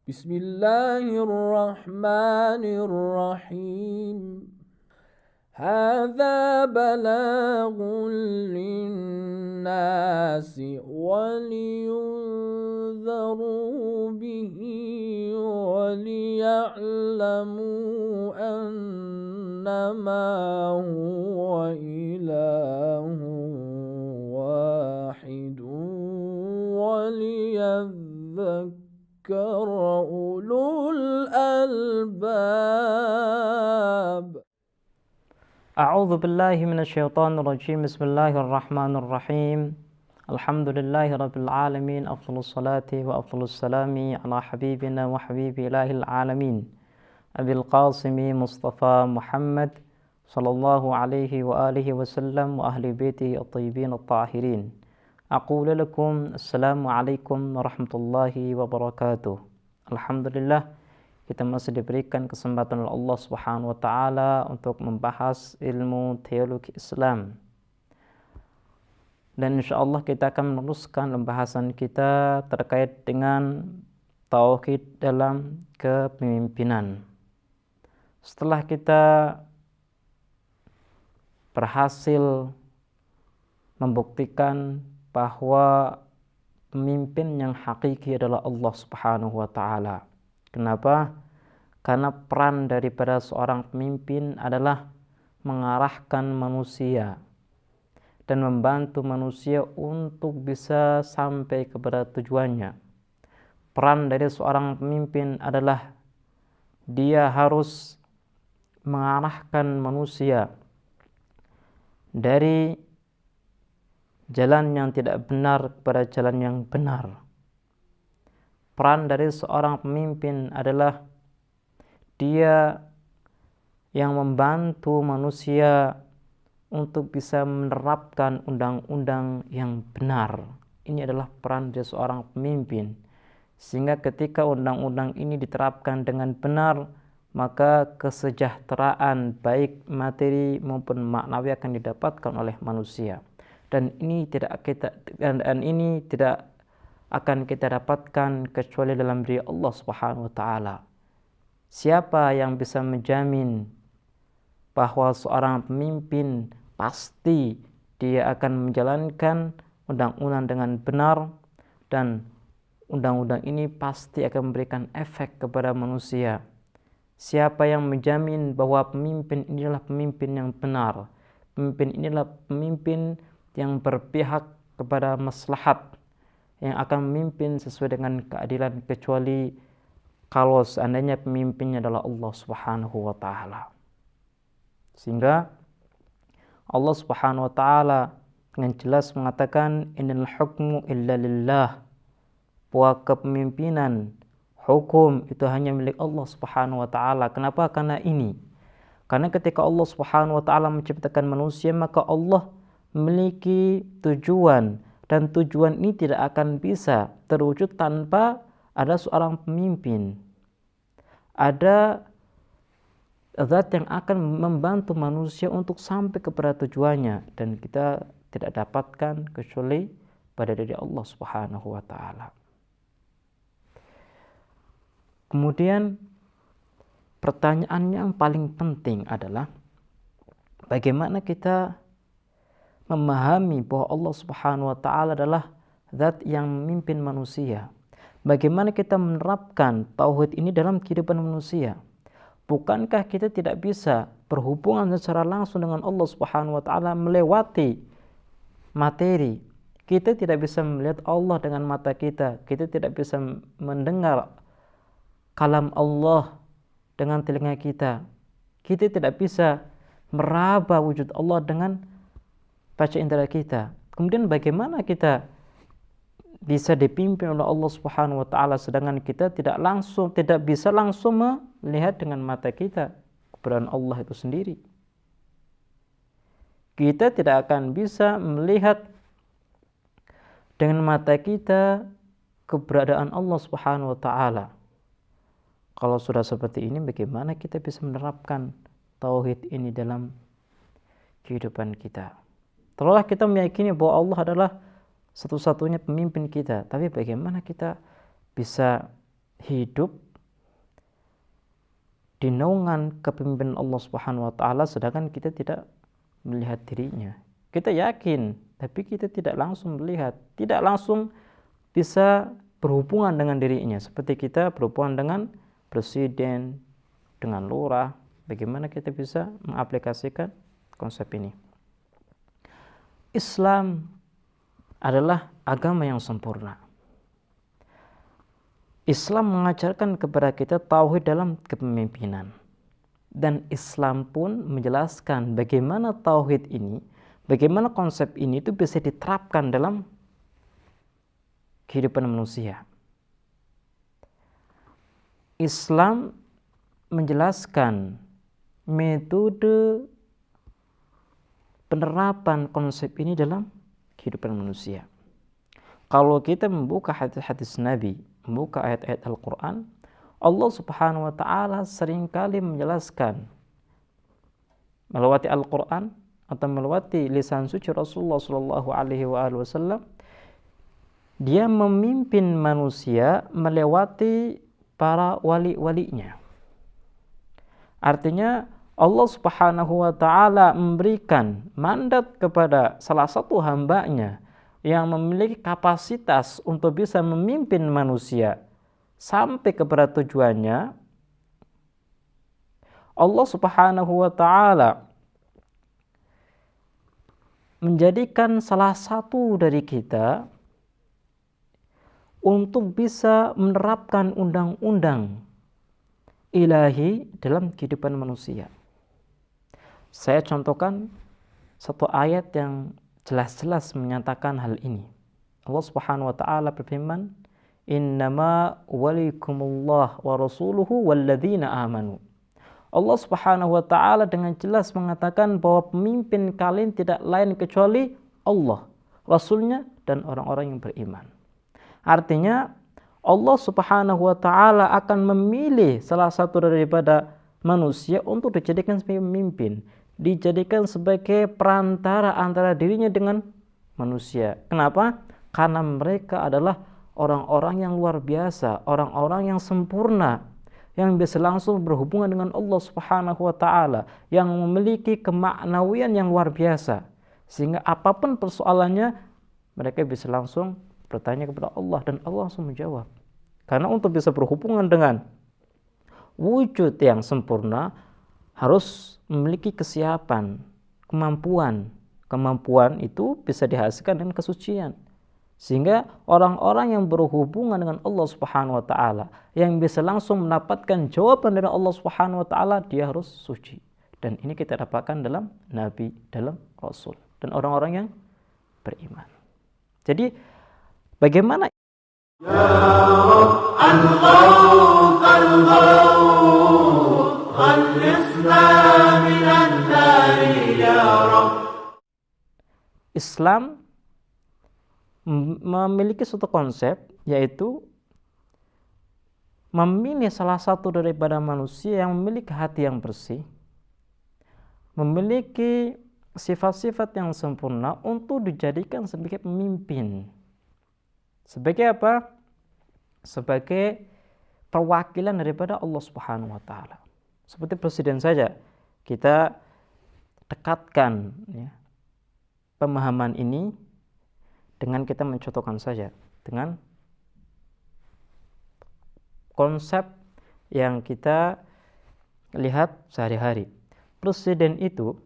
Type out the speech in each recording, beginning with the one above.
Bismillahirrahmanirrahim. Hadza balaghun linnasi waliyunzaru bihi waliya'lamu annama huwa ilahun wahidun waliyadhdhakkara ulul albab. أعوذ بالله من الشيطان الرجيم. بسم الله الرحمن الرحيم. الحمد لله رب العالمين. أفضل الصلاة وأفضل السلام على حبيبنا وحبيب إله العالمين أبي القاسم مصطفى محمد صلى الله عليه وآله وسلم وأهل بيته الطيبين الطاهرين. أقول لكم السلام عليكم ورحمة الله وبركاته. الحمد لله, kita masih diberikan kesempatan oleh Allah Subhanahu wa taala untuk membahas ilmu teologi Islam. Dan insyaallah kita akan meneruskan pembahasan kita terkait dengan tauhid dalam kepemimpinan. Setelah kita berhasil membuktikan bahwa pemimpin yang hakiki adalah Allah Subhanahu wa taala. Kenapa? Karena peran daripada seorang pemimpin adalah mengarahkan manusia dan membantu manusia untuk bisa sampai kepada tujuannya. Peran dari seorang pemimpin adalah dia harus mengarahkan manusia dari jalan yang tidak benar kepada jalan yang benar. Peran dari seorang pemimpin adalah dia yang membantu manusia untuk bisa menerapkan undang-undang yang benar. Ini adalah peran dari seorang pemimpin. Sehingga ketika undang-undang ini diterapkan dengan benar, maka kesejahteraan baik materi maupun maknawi akan didapatkan oleh manusia. Dan ini tidak akan kita dapatkan kecuali dalam diri Allah Subhanahu wa taala. Siapa yang bisa menjamin bahwa seorang pemimpin pasti dia akan menjalankan undang-undang dengan benar dan undang-undang ini pasti akan memberikan efek kepada manusia? Siapa yang menjamin bahwa pemimpin inilah pemimpin yang benar? Pemimpin inilah pemimpin yang berpihak kepada maslahat, yang akan memimpin sesuai dengan keadilan, kecuali kalau seandainya pemimpinnya adalah Allah Subhanahu wa taala. Sehingga Allah Subhanahu wa taala dengan jelas mengatakan innal hukmu illa lillah, bahwa kepemimpinan, hukum itu hanya milik Allah Subhanahu wa taala. Kenapa? Karena ketika Allah Subhanahu wa taala menciptakan manusia, maka Allah memiliki tujuan. Dan tujuan ini tidak akan bisa terwujud tanpa ada seorang pemimpin. Ada zat yang akan membantu manusia untuk sampai kepada tujuannya. Dan kita tidak dapatkan kecuali pada diri Allah Subhanahu wa ta'ala. Kemudian pertanyaan yang paling penting adalah bagaimana kita memahami bahwa Allah Subhanahu wa taala adalah zat yang memimpin manusia. Bagaimana kita menerapkan tauhid ini dalam kehidupan manusia? Bukankah kita tidak bisa berhubungan secara langsung dengan Allah Subhanahu wa taala melewati materi? Kita tidak bisa melihat Allah dengan mata kita. Kita tidak bisa mendengar kalam Allah dengan telinga kita. Kita tidak bisa meraba wujud Allah dengan baca indera kita. Kemudian bagaimana kita bisa dipimpin oleh Allah Subhanahu wa taala sedangkan kita tidak bisa langsung melihat dengan mata kita keberadaan Allah itu sendiri. Kita tidak akan bisa melihat dengan mata kita keberadaan Allah Subhanahu wa taala. Kalau sudah seperti ini, bagaimana kita bisa menerapkan tauhid ini dalam kehidupan kita? Telah kita meyakini bahwa Allah adalah satu-satunya pemimpin kita, tapi bagaimana kita bisa hidup di naungan kepemimpinan Allah Subhanahu wa taala sedangkan kita tidak melihat dirinya. Kita yakin, tapi kita tidak langsung melihat, tidak langsung bisa berhubungan dengan dirinya. Seperti kita berhubungan dengan presiden, dengan lurah, bagaimana kita bisa mengaplikasikan konsep ini? Islam adalah agama yang sempurna. Islam mengajarkan kepada kita tauhid dalam kepemimpinan. Dan Islam pun menjelaskan bagaimana tauhid ini, bagaimana konsep ini itu bisa diterapkan dalam kehidupan manusia. Islam menjelaskan metode penerapan konsep ini dalam kehidupan manusia. Kalau kita membuka hadis-hadis Nabi, membuka ayat-ayat Al-Quran, Allah Subhanahu wa taala seringkali menjelaskan melewati Al-Quran atau melewati lisan suci Rasulullah sallallahu alaihi wasallam, dia memimpin manusia melewati para wali-walinya. Artinya Allah Subhanahu wa taala memberikan mandat kepada salah satu hambanya yang memiliki kapasitas untuk bisa memimpin manusia sampai kepada tujuannya. Allah Subhanahu wa taala menjadikan salah satu dari kita untuk bisa menerapkan undang-undang ilahi dalam kehidupan manusia. Saya contohkan satu ayat yang jelas-jelas menyatakan hal ini. Allah Subhanahu wa taala berfirman, "Innama walikumullah wa rasuluhu walladzina amanu." Allah Subhanahu wa taala dengan jelas mengatakan bahwa pemimpin kalian tidak lain kecuali Allah, Rasulnya, dan orang-orang yang beriman. Artinya Allah Subhanahu wa taala akan memilih salah satu daripada manusia untuk dijadikan sebagai pemimpin, dijadikan sebagai perantara antara dirinya dengan manusia. Kenapa? Karena mereka adalah orang-orang yang luar biasa, orang-orang yang sempurna, yang bisa langsung berhubungan dengan Allah Subhanahu wa taala, yang memiliki kemaknawian yang luar biasa. Sehingga apapun persoalannya, mereka bisa langsung bertanya kepada Allah dan Allah langsung menjawab. Karena untuk bisa berhubungan dengan wujud yang sempurna harus memiliki kesiapan, kemampuan. Kemampuan itu bisa dihasilkan dengan kesucian. Sehingga orang-orang yang berhubungan dengan Allah Subhanahu wa taala, yang bisa langsung mendapatkan jawaban dari Allah Subhanahu wa taala, dia harus suci. Dan ini kita dapatkan dalam nabi, dalam rasul, dan orang-orang yang beriman. Jadi bagaimana Islam memiliki suatu konsep, yaitu memilih salah satu daripada manusia yang memiliki hati yang bersih, memiliki sifat-sifat yang sempurna untuk dijadikan sebagai pemimpin. Sebagai apa? Sebagai perwakilan daripada Allah Subhanahu wa taala. Seperti presiden saja, kita dekatkan ya, pemahaman ini dengan kita mencontohkan saja dengan konsep yang kita lihat sehari-hari. Presiden itu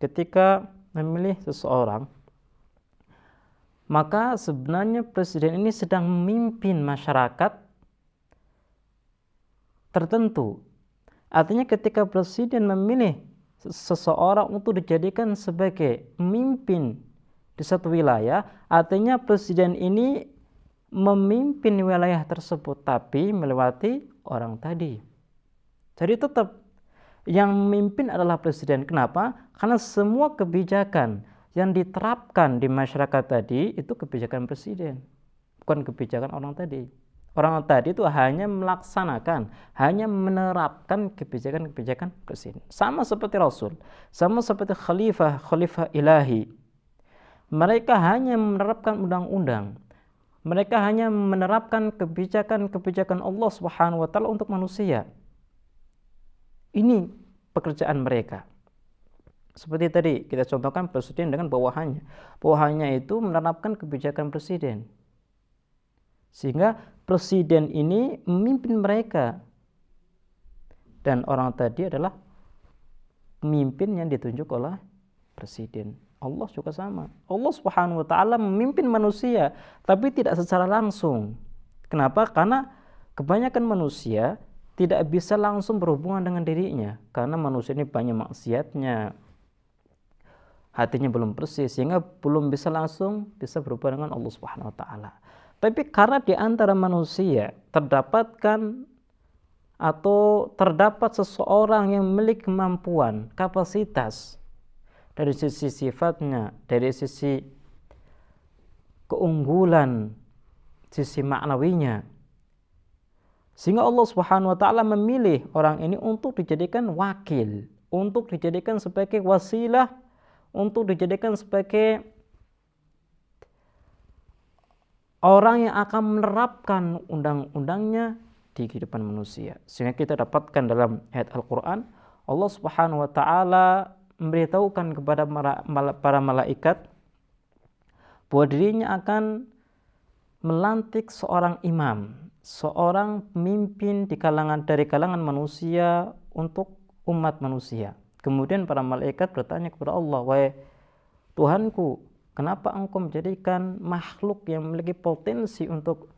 ketika memilih seseorang, maka sebenarnya presiden ini sedang memimpin masyarakat tertentu. Artinya ketika presiden memilih seseorang untuk dijadikan sebagai pemimpin di satu wilayah, artinya presiden ini memimpin wilayah tersebut tapi melewati orang tadi. Jadi tetap yang memimpin adalah presiden. Kenapa? Karena semua kebijakan yang diterapkan di masyarakat tadi itu kebijakan presiden, bukan kebijakan orang tadi. Orang tadi itu hanya melaksanakan, hanya menerapkan kebijakan-kebijakan presiden. Sama seperti Rasul, sama seperti khalifah ilahi. Mereka hanya menerapkan undang-undang. Mereka hanya menerapkan kebijakan-kebijakan Allah Subhanahu wa taala untuk manusia. Ini pekerjaan mereka. Seperti tadi kita contohkan presiden dengan bawahannya. Bawahannya itu menerapkan kebijakan presiden. Sehingga presiden ini memimpin mereka. Dan orang tadi adalah pemimpin yang ditunjuk oleh presiden. Allah juga sama. Allah Subhanahu wa taala memimpin manusia, tapi tidak secara langsung. Kenapa? Karena kebanyakan manusia tidak bisa langsung berhubungan dengan dirinya, karena manusia ini banyak maksiatnya. Hatinya belum bersih sehingga belum bisa langsung bisa berhubungan dengan Allah Subhanahu wa taala. Tapi karena di antara manusia terdapat seseorang yang memiliki kemampuan, kapasitas dari sisi sifatnya, dari sisi keunggulan, sisi maknawinya, sehingga Allah Subhanahu wa taala memilih orang ini untuk dijadikan wakil, untuk dijadikan sebagai wasilah, untuk dijadikan sebagai orang yang akan menerapkan undang-undangnya di kehidupan manusia. Sehingga kita dapatkan dalam ayat Al-Quran, Allah Subhanahu wa taala memberitahukan kepada para malaikat bahwa dirinya akan melantik seorang imam, seorang pemimpin dari kalangan manusia untuk umat manusia. Kemudian para malaikat bertanya kepada Allah, "Wahai Tuhanku, kenapa engkau menjadikan makhluk yang memiliki potensi untuk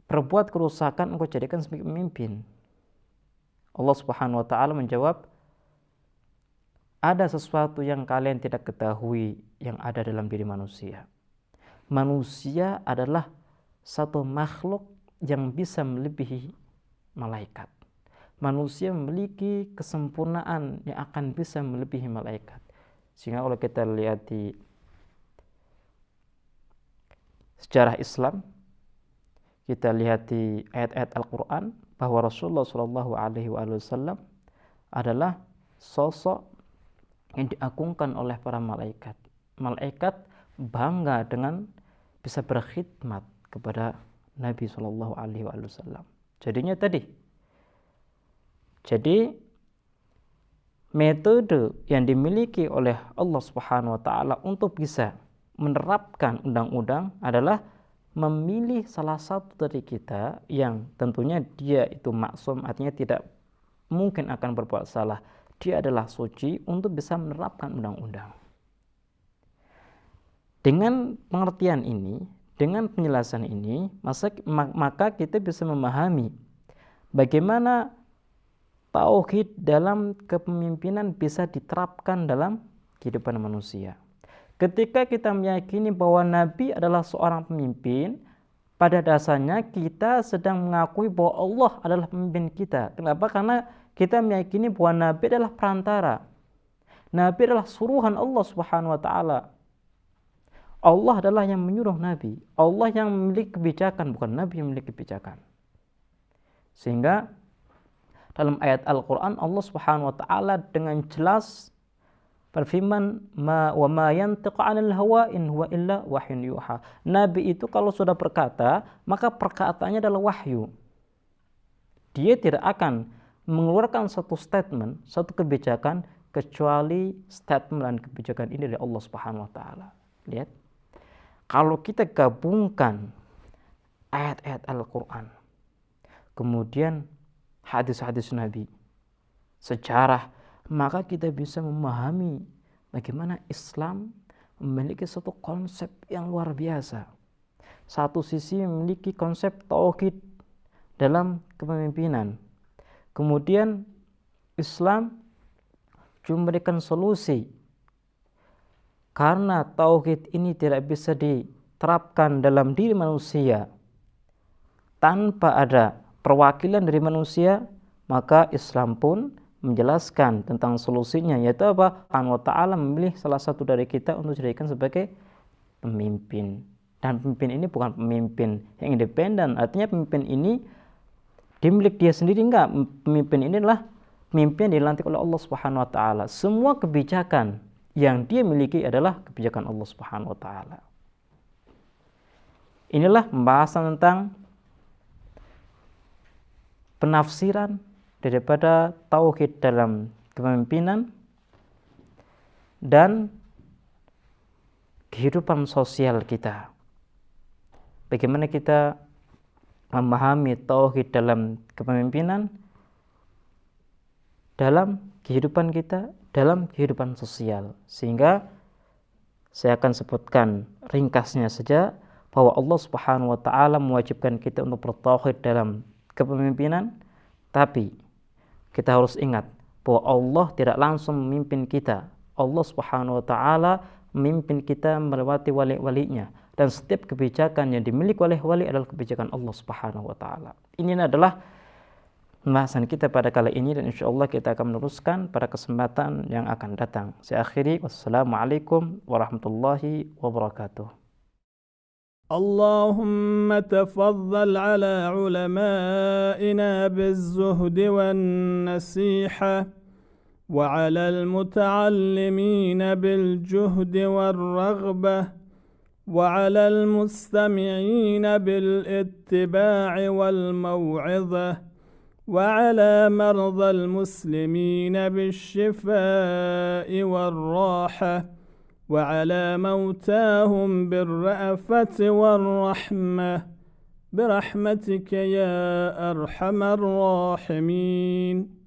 berbuat kerusakan engkau jadikan sebagai pemimpin?" Allah Subhanahu wa taala menjawab, ada sesuatu yang kalian tidak ketahui yang ada dalam diri manusia. Manusia adalah satu makhluk yang bisa melebihi malaikat. Manusia memiliki kesempurnaan yang akan bisa melebihi malaikat. Sehingga kalau kita lihat di sejarah Islam, kita lihat di ayat-ayat Al-Quran bahwa Rasulullah SAW adalah sosok yang diagungkan oleh para malaikat. Malaikat bangga dengan bisa berkhidmat kepada Nabi SAW. Jadi metode yang dimiliki oleh Allah Subhanahu wa taala untuk bisa menerapkan undang-undang adalah memilih salah satu dari kita yang tentunya dia itu maksum, artinya tidak mungkin akan berbuat salah. Dia adalah suci untuk bisa menerapkan undang-undang. Dengan pengertian ini, dengan penjelasan ini, maka kita bisa memahami bagaimana tauhid dalam kepemimpinan bisa diterapkan dalam kehidupan manusia. Ketika kita meyakini bahwa Nabi adalah seorang pemimpin, pada dasarnya kita sedang mengakui bahwa Allah adalah pemimpin kita. Kenapa? Karena kita meyakini bahwa Nabi adalah perantara. Nabi adalah suruhan Allah Subhanahu wa taala. Allah adalah yang menyuruh Nabi. Allah yang memiliki kebijakan, bukan Nabi yang memiliki kebijakan. Sehingga dalam ayat Al-Quran Allah Subhanahu wa taala dengan jelas berfirman, wa ma yantiqu 'anil hawa in huwa illa wahyun yuha. Nabi itu kalau sudah berkata, maka perkataannya adalah wahyu. Dia tidak akan mengeluarkan satu statement, satu kebijakan kecuali statement dan kebijakan ini dari Allah Subhanahu wa taala. Lihat. Kalau kita gabungkan ayat-ayat Al-Qur'an, kemudian hadis-hadis Nabi, sejarah, maka kita bisa memahami bagaimana Islam memiliki satu konsep yang luar biasa. Satu sisi memiliki konsep tauhid dalam kepemimpinan. Kemudian Islam juga memberikan solusi. Karena tauhid ini tidak bisa diterapkan dalam diri manusia tanpa ada perwakilan dari manusia, maka Islam pun menjelaskan tentang solusinya, yaitu apa? Allah Ta'ala memilih salah satu dari kita untuk dijadikan sebagai pemimpin. Dan pemimpin ini bukan pemimpin yang independen, artinya pemimpin ini dimiliki dia sendiri, enggak. Pemimpin ini adalah pemimpin yang dilantik oleh Allah Subhanahu wa taala. Semua kebijakan yang dia miliki adalah kebijakan Allah Subhanahu wa taala. Inilah pembahasan tentang penafsiran daripada tauhid dalam kepemimpinan dan kehidupan sosial kita. Bagaimana kita memahami tauhid dalam kepemimpinan, dalam kehidupan kita, dalam kehidupan sosial. Sehingga saya akan sebutkan ringkasnya saja bahwa Allah Subhanahu wa taala mewajibkan kita untuk bertauhid dalam kepemimpinan, tapi kita harus ingat bahwa Allah tidak langsung memimpin kita. Allah Subhanahu wa taala memimpin kita melewati wali-walinya, dan setiap kebijakan yang dimiliki oleh wali adalah kebijakan Allah Subhanahu wa taala. Ini adalah pembahasan kita pada kali ini, dan insyaallah kita akan meneruskan pada kesempatan yang akan datang. Saya akhiri, wassalamualaikum warahmatullahi wabarakatuh. اللهم تفضل على علمائنا بالزهد والنصيحة، وعلى المتعلمين بالجهد والرغبة، وعلى المستمعين بالاتباع والموعظة، وعلى مرضى المسلمين بالشفاء والراحة، وعلى موتاهم بالرأفة والرحمة، برحمتك يا أرحم الراحمين.